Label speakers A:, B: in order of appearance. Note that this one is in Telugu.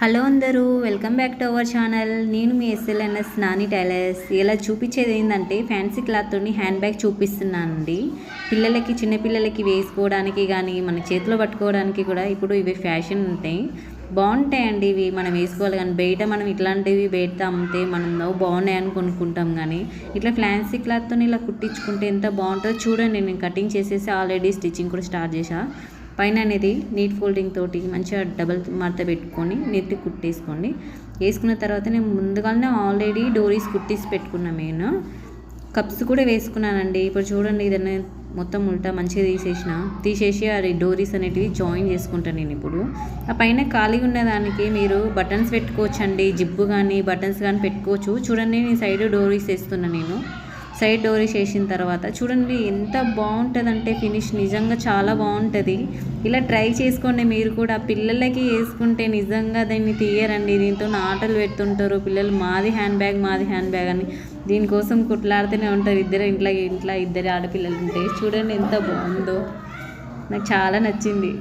A: హలో అందరూ, welcome back to our channel. నేను మీ ఎస్ఎల్ఎన్ఎస్ నాని టైలర్స్. ఇలా చూపించేది ఏంటంటే ఫ్యాన్సీ క్లాత్తోని హ్యాండ్ బ్యాగ్ చూపిస్తున్నానండి. పిల్లలకి, చిన్నపిల్లలకి వేసుకోవడానికి కానీ మన చేతిలో పట్టుకోవడానికి కూడా ఇప్పుడు ఇవి ఫ్యాషన్ ఉంటాయి. బాగుంటాయండి ఇవి, మనం వేసుకోవాలి. కానీ బయట మనం ఇట్లాంటివి బయట అమ్మితే మనం బాగున్నాయని కొనుక్కుంటాం. కానీ ఇట్లా ఫ్యాన్సీ క్లాత్తో ఇలా కుట్టించుకుంటే ఎంత బాగుంటుందో చూడండి. నేను కటింగ్ చేసేసి ఆల్రెడీ స్టిచ్చింగ్ కూడా స్టార్ట్ చేసా. పైన అనేది నీట్ ఫోల్డింగ్ తోటి మంచిగా డబల్ మడత పెట్టుకొని నీట్ కుట్టేసుకోండి. వేసుకున్న తర్వాత నేను ముందుగానే ఆల్రెడీ డోరీస్ కుట్టేసి పెట్టుకున్నాను. నేను కప్స్ కూడా వేసుకున్నానండి. ఇప్పుడు చూడండి, ఇదన్నీ మొత్తం ఉల్టా మంచిగా తీసేసి అది డోరీస్ అనేటివి జాయిన్ చేసుకుంటాను నేను. ఇప్పుడు ఆ పైన ఖాళీగా ఉన్నదానికి మీరు బటన్స్ పెట్టుకోవచ్చు అండి. జిబ్బు కానీ బటన్స్ కానీ పెట్టుకోవచ్చు. చూడండి, నేను సైడ్ డోరీస్ వేస్తున్నాను. నేను సైడ్ డోరీస్ వేసిన తర్వాత చూడండి ఎంత బాగుంటుందంటే ఫినిష్ నిజంగా చాలా బాగుంటుంది. ఇలా ట్రై చేసుకోండి మీరు కూడా. పిల్లలకి వేసుకుంటే నిజంగా దాన్ని తీయరండి. దీంతో ఆటలు పెడుతుంటారు పిల్లలు, మాది హ్యాండ్ బ్యాగ్ అని. దీనికోసం కుట్లాడుతూనే ఉంటారు. ఇంట్లో ఇద్దరు ఆడపిల్లలు ఉంటే చూడండి ఎంత బాగుందో. నాకు చాలా నచ్చింది.